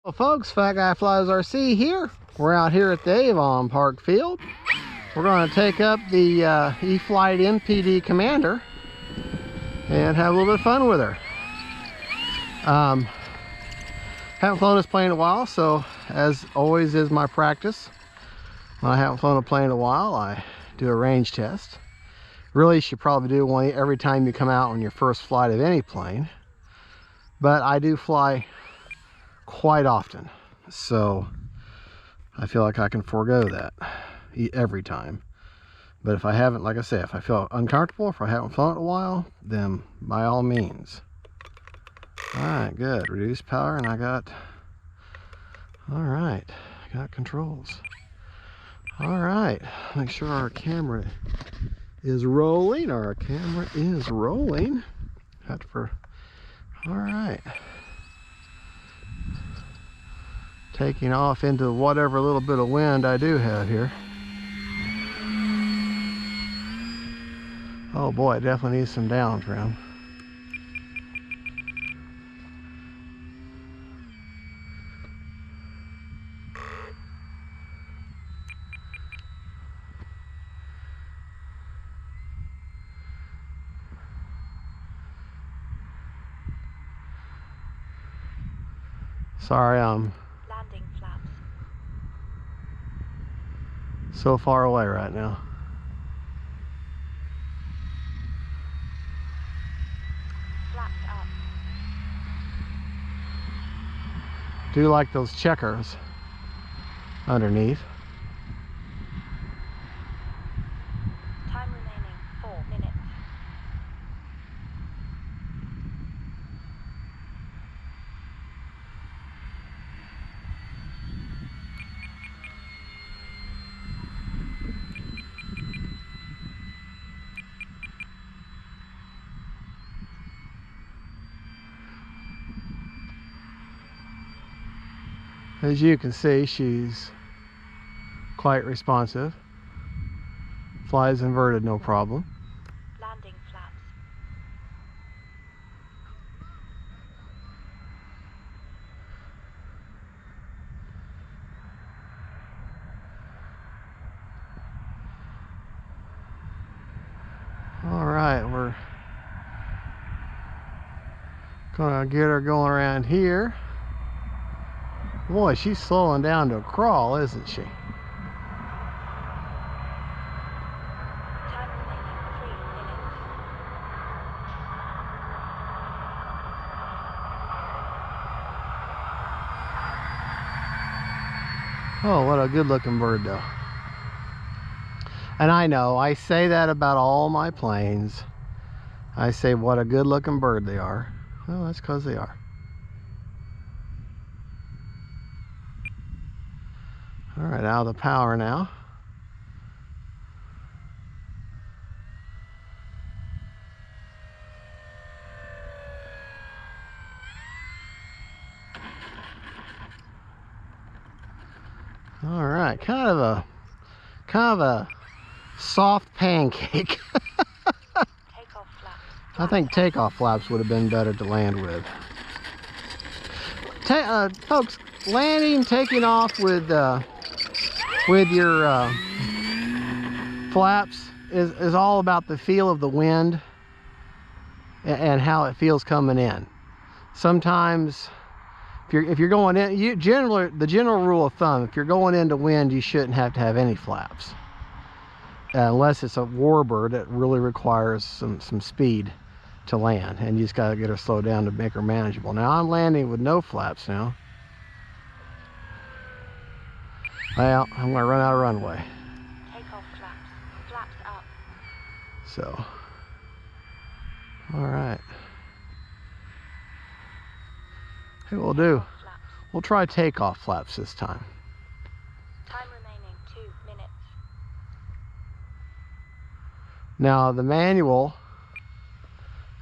Well, folks, Fat Guy Flies RC here. We're out here at the Avon Park Field. We're going to take up the E-Flight MPD Commander and have a little bit of fun with her. Haven't flown this plane in a while, so as always is my practice, when I haven't flown a plane in a while, I do a range test. Really, you should probably do one every time you come out on your first flight of any plane, but I do fly quite often, so I feel like I can forego that every time. But if I haven't, like I said, if I feel uncomfortable, if I haven't flown it in a while, then by all means. All right, good. Reduce power, and I got, all right, I got controls. All right, make sure our camera is rolling. Our camera is rolling. All right. Taking off into whatever little bit of wind I do have here. Oh boy, it definitely needs some down trim. Sorry, I'm landing flaps. So far away right now. Flaps up. Do like those checkers underneath. Time remaining 4 minutes. As you can see, she's quite responsive. Flies inverted, no problem. Landing flaps. All right, we're gonna get her going around here. Boy, she's slowing down to a crawl, isn't she? Time remaining 3 minutes. Oh, what a good looking bird though. And I know, I say that about all my planes. I say what a good looking bird they are. Well, that's because they are. All right, out of the power now. All right, kind of a soft pancake. Takeoff flaps. I think takeoff flaps would have been better to land with. Folks, landing, taking off with your flaps is all about the feel of the wind and how it feels coming in. Sometimes if you're going in, the general rule of thumb, if you're going into wind, you shouldn't have to have any flaps. Unless it's a warbird that really requires some speed to land, and you just got to get her slowed down to make her manageable. Now I'm landing with no flaps now. Well, I'm going to run out of runway. Takeoff flaps. Flaps up. So, all right. Hey, we'll do. Flaps. We'll try takeoff flaps this time. Time remaining 2 minutes. Now the manual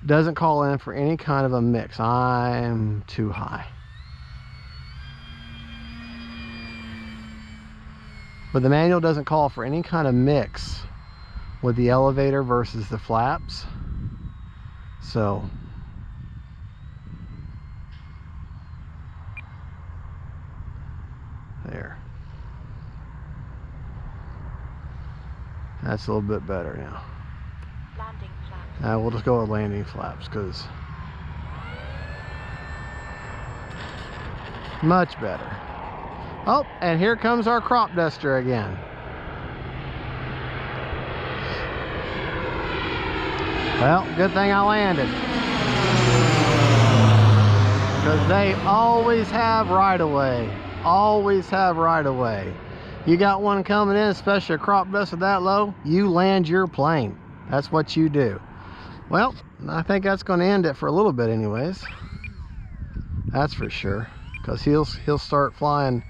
doesn't call in for any kind of a mix. I'm too high. But the manual doesn't call for any kind of mix with the elevator versus the flaps. So There. That's a little bit better now. Landing flaps. Now we'll just go with landing flaps because much better. Oh, and here comes our crop duster again. Well, good thing I landed. Because they always have right of way. Always have right of way. You got one coming in, especially a crop duster that low, you land your plane. That's what you do. Well, I think that's going to end it for a little bit anyways. That's for sure. Because he'll start flying.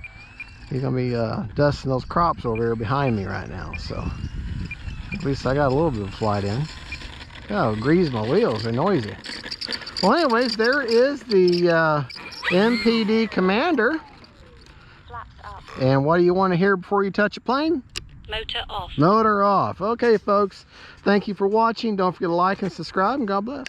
He's going to be dusting those crops over here behind me right now. So at least I got a little bit of flight in. Oh, grease my wheels, they're noisy. Well, anyways, there is the MPD Commander. Flaps up. And what do you want to hear before you touch a plane? Motor off. Motor off. Okay, folks. Thank you for watching. Don't forget to like and subscribe, and God bless.